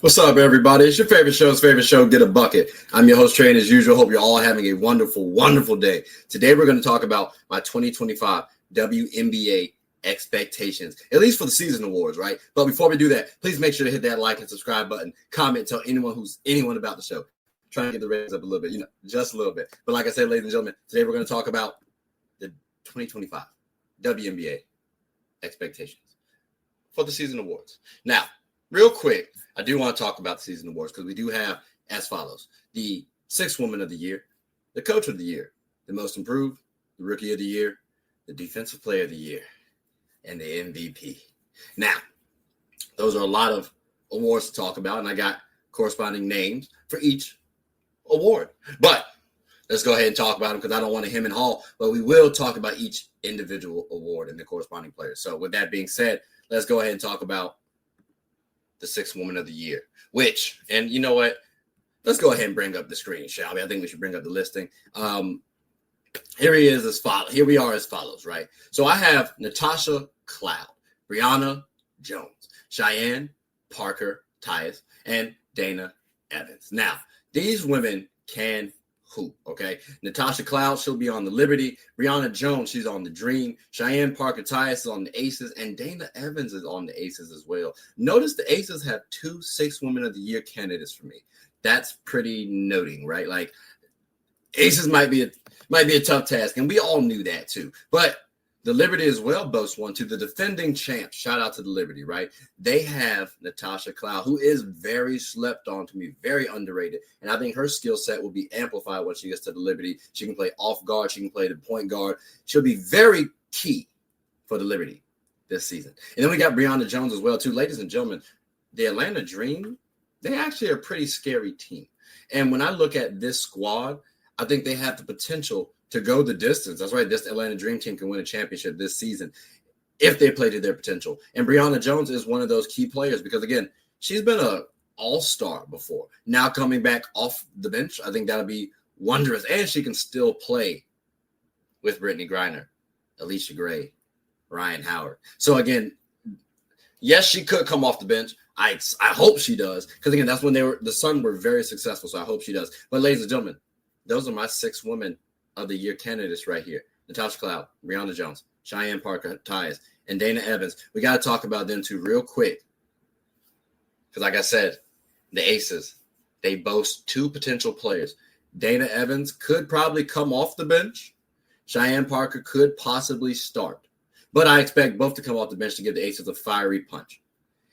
What's up, everybody? It's your favorite show, Get a Bucket. I'm your host, Trey, and as usual, hope you're all having a wonderful, wonderful day. Today, we're going to talk about my 2025 WNBA expectations, at least for the season awards, right? But before we do that, please make sure to hit that like and subscribe button, comment, tell anyone about the show. Trying to get the ratings up a little bit, just a little bit. But like I said, ladies and gentlemen, today we're going to talk about the 2025 WNBA expectations for the season awards. Now, real quick, I do want to talk about the season awards because we do have as follows: the Sixth Woman of the Year, the Coach of the Year, the Most Improved, the Rookie of the Year, the Defensive Player of the Year, and the MVP. Now, those are a lot of awards to talk about, and I got corresponding names for each award. But let's go ahead and talk about them because I don't want to hem and haw, but we will talk about each individual award and the corresponding players. So with that being said, let's go ahead and talk about the Sixth Woman of the Year, which, and you know what? Let's go ahead and bring up the screen, shall we? I think we should bring up the listing. Here we are as follows, right? So I have Natasha Cloud, Brionna Jones, Cheyenne, Parker-Tyus, and Dana Evans. Now, these women can hoop, okay? Natasha Cloud, she'll be on the Liberty. Brionna Jones, she's on the Dream. Cheyenne Parker-Tyus is on the Aces, and Dana Evans is on the Aces as well. Notice the Aces have 2 Sixth Women of the Year candidates for me. That's pretty noting, right? Like, Aces might be a tough task, and we all knew that too. But the Liberty as well boasts one too. The defending champs, shout out to the Liberty, right? They have Natasha Cloud, who is very slept on to me, very underrated. And I think her skill set will be amplified once she gets to the Liberty. She can play off guard. She can play the point guard. She'll be very key for the Liberty this season. And then we got Brionna Jones as well too. Ladies and gentlemen, the Atlanta Dream, they actually are a pretty scary team. And when I look at this squad, I think they have the potential to go the distance. That's right. This Atlanta Dream team can win a championship this season if they play to their potential. And Brionna Jones is one of those key players because, again, she's been an all-star before. Now coming back off the bench, I think that'll be wondrous. And she can still play with Brittney Griner, Alicia Gray, Ryan Howard. So, again, yes, she could come off the bench. I hope she does because, again, that's when the Sun were very successful, so I hope she does. But, ladies and gentlemen, those are my 6 women of the year candidates right here: Natasha Cloud, Brionna Jones, Cheyenne Parker-Tyus, and Dana Evans. We got to talk about them too real quick because, like I said, the Aces, they boast 2 potential players. Dana Evans could probably come off the bench. Cheyenne Parker could possibly start. But I expect both to come off the bench to give the Aces a fiery punch.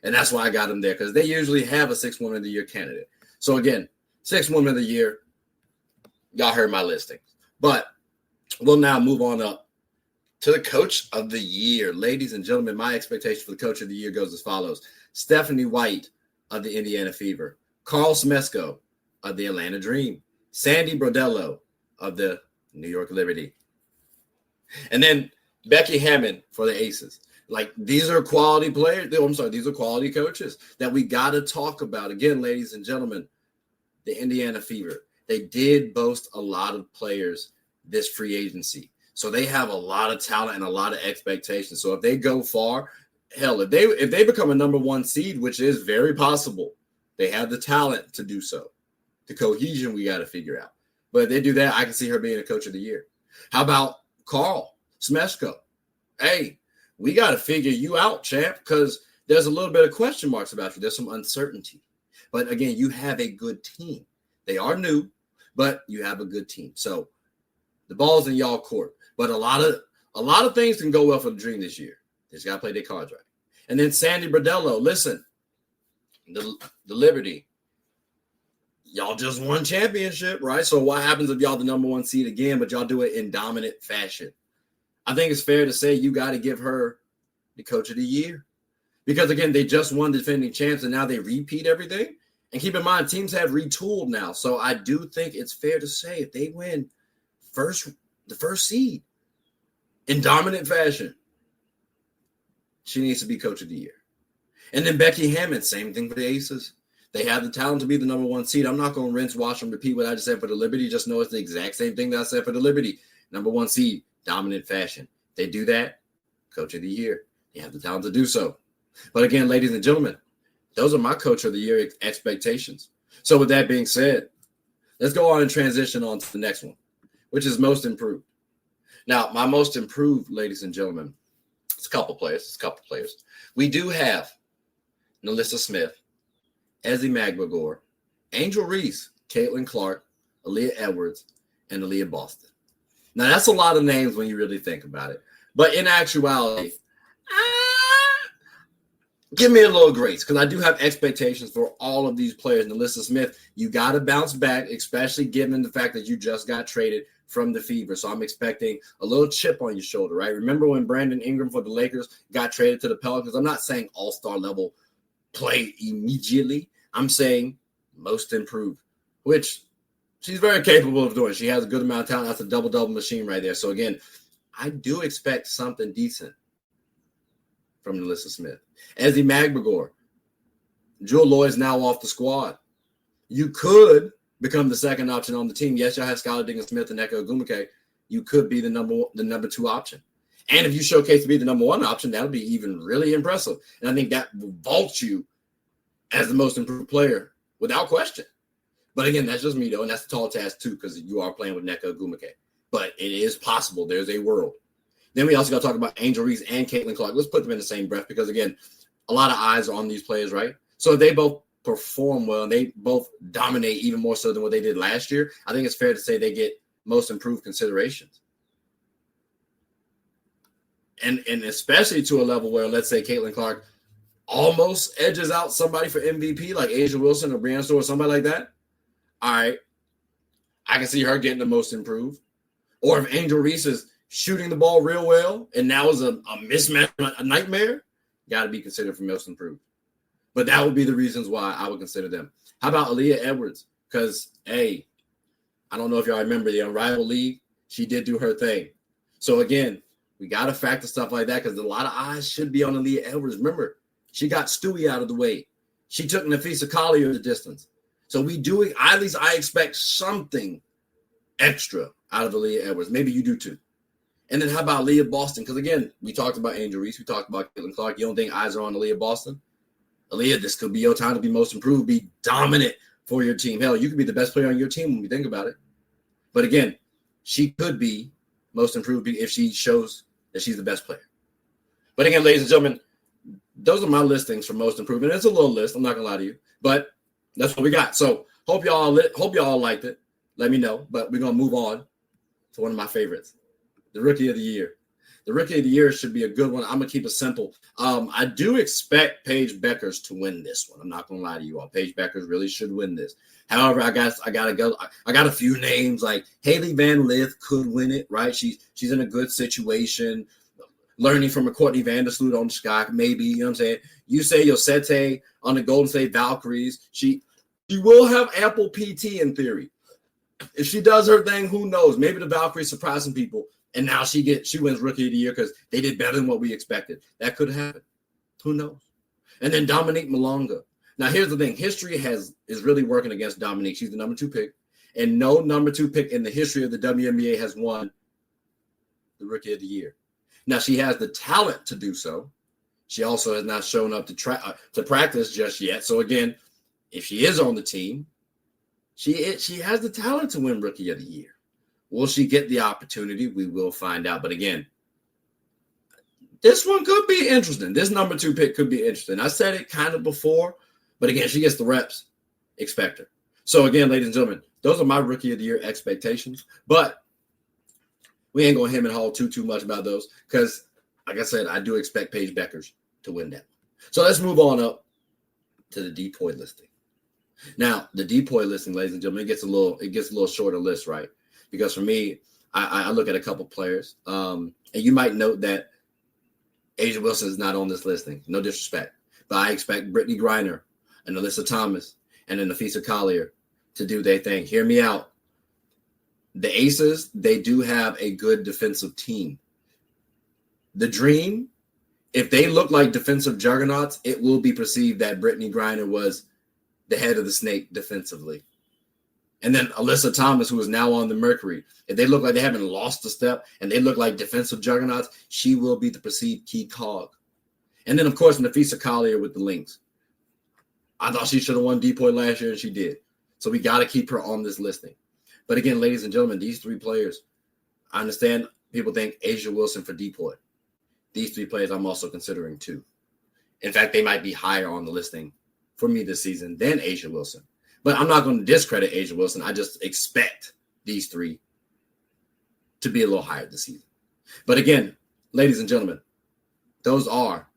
And that's why I got them there because they usually have a 6th Woman of the Year candidate. So, again, 6th Woman of the Year, y'all heard my listing. But we'll now move on up to the Coach of the Year. Ladies and gentlemen, my expectation for the Coach of the Year goes as follows: Stephanie White of the Indiana Fever, Carl Smesko of the Atlanta Dream, Sandy Brondello of the New York Liberty, and then Becky Hammon for the Aces. Like, these are quality players. These are quality coaches that we got to talk about. Again, ladies and gentlemen, the Indiana Fever, they did boast a lot of players this free agency. So they have a lot of talent and a lot of expectations. So if they go far, hell, if they become a number 1 seed, which is very possible, they have the talent to do so. The cohesion we got to figure out. But if they do that, I can see her being a Coach of the Year. How about Carl Smesko? Hey, we got to figure you out, champ, because there's a little bit of question marks about you. There's some uncertainty. But again, you have a good team. They are new, but you have a good team. So the ball's in y'all court. But a lot of things can go well for the Dream this year. They just got to play their cards right. And then Sandy Brondello, listen, the Liberty, y'all just won championship, right? So what happens if y'all the number 1 seed again, but y'all do it in dominant fashion? I think it's fair to say you got to give her the Coach of the Year. Because, again, they just won defending champs, and now they repeat everything. And keep in mind, teams have retooled now. So I do think it's fair to say if they win the first seed in dominant fashion, she needs to be Coach of the Year. And then Becky Hammon, same thing for the Aces. They have the talent to be the number 1 seed. I'm not going to rinse, wash, and repeat what I just said for the Liberty. Just know it's the exact same thing that I said for the Liberty. Number 1 seed, dominant fashion. They do that, Coach of the Year. They have the talent to do so. But again, ladies and gentlemen, Those are my coach of the year expectations. So with that being said, let's go on and transition on to the next one, which is most improved. Now, my most improved, ladies and gentlemen, it's a couple players. We do have Nalissa Smith, Ezzy Magbegor, Angel Reese, Caitlin Clark, Aaliyah Edwards, and Aaliyah Boston. Now, that's a lot of names when you really think about it. But in actuality, give me a little grace because I do have expectations for all of these players. Nalissa Smith, you got to bounce back, especially given the fact that you just got traded from the Fever. So I'm expecting a little chip on your shoulder, right? Remember when Brandon Ingram for the Lakers got traded to the Pelicans? I'm not saying all-star level play immediately. I'm saying most improved, which she's very capable of doing. She has a good amount of talent. That's a double-double machine right there. So, again, I do expect something decent from Nalissa Smith. Ezzy Magbegor, Jewel Lloyd's now off the squad. You could become the second option on the team. Yes, y'all have Skylar Diggins-Smith and Nneka Ogwumike. You could be the number two option. And if you showcase to be the number one option, that'll be even really impressive. And I think that will vault you as the most improved player without question. But again, that's just me, though, and that's a tall task, too, because you are playing with Nneka Ogwumike. But it is possible. There's a world. Then we also got to talk about Angel Reese and Caitlin Clark. Let's put them in the same breath because, again, a lot of eyes are on these players, right? So if they both perform well and they both dominate even more so than what they did last year, I think it's fair to say they get most improved considerations. And especially to a level where, let's say, Caitlin Clark almost edges out somebody for MVP like A'ja Wilson or Breonna or somebody like that. All right, I can see her getting the most improved. Or if Angel Reese is shooting the ball real well and now is a mismatch, a nightmare, got to be considered for most improved. But that would be the reasons why I would consider them. How about Aaliyah Edwards? Because, hey, I don't know if y'all remember the Unrivaled League. She did do her thing. So, again, we got to factor stuff like that because a lot of eyes should be on Aaliyah Edwards. Remember, she got Stewie out of the way. She took Napheesa Collier the distance. So at least I expect something extra out of Aaliyah Edwards. Maybe you do too. And then how about Aaliyah Boston? Because, again, we talked about Angel Reese. We talked about Caitlin Clark. You don't think eyes are on Aaliyah Boston? Aaliyah, this could be your time to be most improved, be dominant for your team. Hell, you could be the best player on your team when we think about it. But, again, she could be most improved if she shows that she's the best player. But, again, ladies and gentlemen, those are my listings for most improved. And it's a little list. I'm not going to lie to you. But that's what we got. So hope y'all liked it. Let me know. But we're going to move on to one of my favorites, the Rookie of the Year. The Rookie of the Year should be a good one. I'm going to keep it simple. I do expect Paige Bueckers to win this one. I'm not going to lie to you all. Paige Bueckers really should win this. However, I got a few names like Haley Van Lith could win it, right? She's in a good situation, learning from a Courtney Vandersloot on the Sky, maybe, you know what I'm saying? You say Yosete on the Golden State Valkyries. She will have ample PT in theory. If she does her thing, who knows? Maybe the Valkyries surprise some people, and now she wins Rookie of the Year because they did better than what we expected. That could happen. Who knows? And then Dominique Malonga. Now, here's the thing. History is really working against Dominique. She's the number 2 pick, and no number 2 pick in the history of the WNBA has won the Rookie of the Year. Now, she has the talent to do so. She also has not shown up to practice just yet. So, again, if she is on the team, she has the talent to win Rookie of the Year. Will she get the opportunity? We will find out. But, again, this one could be interesting. This number 2 pick could be interesting. I said it kind of before, but, again, she gets the reps. Expect her. So, again, ladies and gentlemen, those are my Rookie of the Year expectations. But we ain't going to hem and haw too much about those because, like I said, I do expect Paige Bueckers to win that. So let's move on up to the DPOY listing. Now, the DPOY listing, ladies and gentlemen, it gets a little shorter list, right? Because for me, I look at a couple players, and you might note that A'ja Wilson is not on this listing. No disrespect, but I expect Brittney Griner and Alyssa Thomas and then Napheesa Collier to do their thing. Hear me out. The Aces, they do have a good defensive team. The Dream, if they look like defensive juggernauts, it will be perceived that Brittney Griner was the head of the snake defensively. And then Alyssa Thomas, who is now on the Mercury, if they look like they haven't lost a step and they look like defensive juggernauts, she will be the perceived key cog. And then, of course, Napheesa Collier with the Lynx. I thought she should have won DPOY last year, and she did. So we got to keep her on this listing. But again, ladies and gentlemen, these three players, I understand people think A'ja Wilson for DPOY. These three players I'm also considering too. In fact, they might be higher on the listing for me this season than A'ja Wilson. But I'm not going to discredit A'ja Wilson. I just expect these three to be a little higher this season. But again, ladies and gentlemen, those are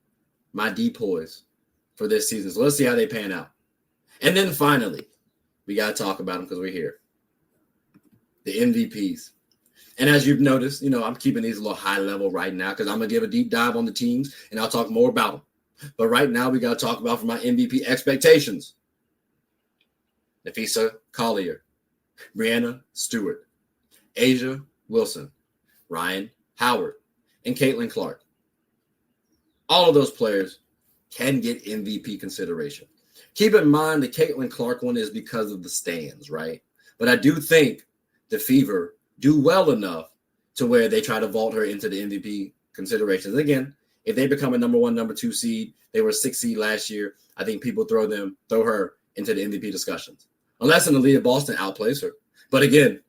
my DPOYs for this season. So let's see how they pan out. And then finally, we got to talk about them because we're here. The MVPs. And as you've noticed, I'm keeping these a little high level right now because I'm going to give a deep dive on the teams and I'll talk more about them. But right now, we got to talk about for my MVP expectations. Napheesa Collier, Breonna Stewart, A'ja Wilson, Rhyne Howard, and Caitlin Clark. All of those players can get MVP consideration. Keep in mind the Caitlin Clark one is because of the stands, right? But I do think the Fever do well enough to where they try to vault her into the MVP considerations. Again, if they become a number 1, number 2 seed, they were a 6 seed last year, I think people throw her into the MVP discussions. Unless an Aaliyah Boston outplays her. But again,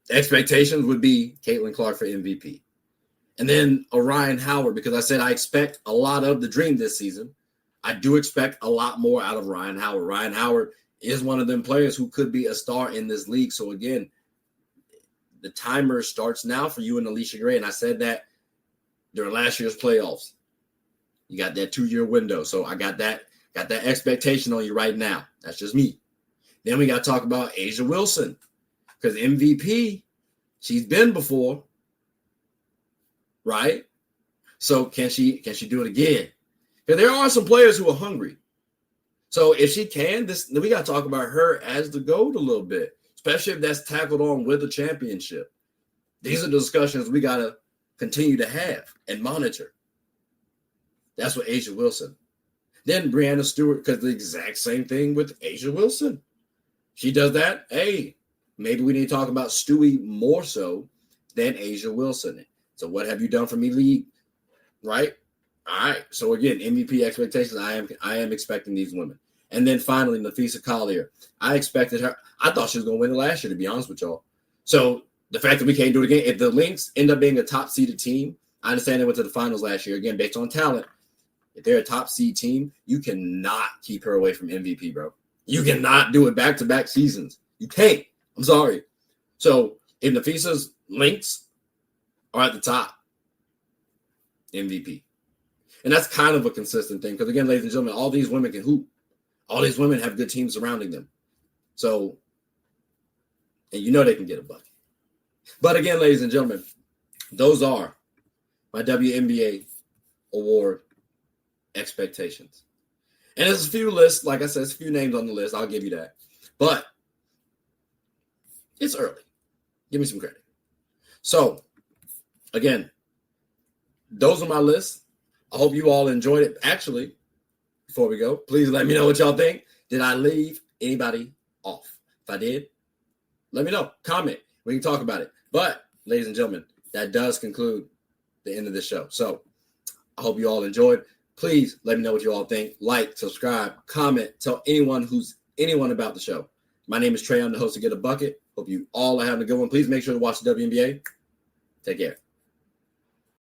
expectations would be Caitlin Clark for MVP. And then a Rhyne Howard, because I said I expect a lot of the dream this season. I do expect a lot more out of Rhyne Howard. Rhyne Howard is one of them players who could be a star in this league. So again, the timer starts now for you and Alicia Gray. And I said that during last year's playoffs. You got that 2-year window. So I got that expectation on you right now. That's just me. Then we got to talk about A'ja Wilson. Because MVP, she's been before. Right? So can she do it again? Because there are some players who are hungry. So if she can, then we got to talk about her as the GOAT a little bit, especially if that's tackled on with a championship. These are the discussions we got to continue to have and monitor. That's what A'ja Wilson. Then Breonna Stewart, because the exact same thing with A'ja Wilson. She does that. Hey, maybe we need to talk about Stewie more so than A'ja Wilson. So what have you done for me, league? Right? All right. So again, MVP expectations. I am expecting these women. And then finally, Napheesa Collier. I expected her. I thought she was going to win it last year, to be honest with y'all. So the fact that we can't do it again, if the Lynx end up being a top seeded team, I understand they went to the finals last year. Again, based on talent, if they're a top seed team, you cannot keep her away from MVP, bro. You cannot do it back-to-back seasons. You can't. I'm sorry. So if Napheesa's Lynx are at the top, MVP. And that's kind of a consistent thing. Because again, ladies and gentlemen, all these women can hoop. All these women have good teams surrounding them. So, and they can get a bucket. But again, ladies and gentlemen, those are my WNBA award expectations. And there's a few lists, like I said, there's a few names on the list. I'll give you that. But it's early. Give me some credit. So, again, those are my lists. I hope you all enjoyed it. Actually, before we go, please let me know what y'all think. Did I leave anybody off? If I did, let me know. Comment. We can talk about it. But, ladies and gentlemen, that does conclude the end of this show. So, I hope you all enjoyed. Please let me know what you all think. Like, subscribe, comment, tell anyone about the show. My name is Trey. I'm the host of Get a Bucket. Hope you all are having a good one. Please make sure to watch the WNBA. Take care.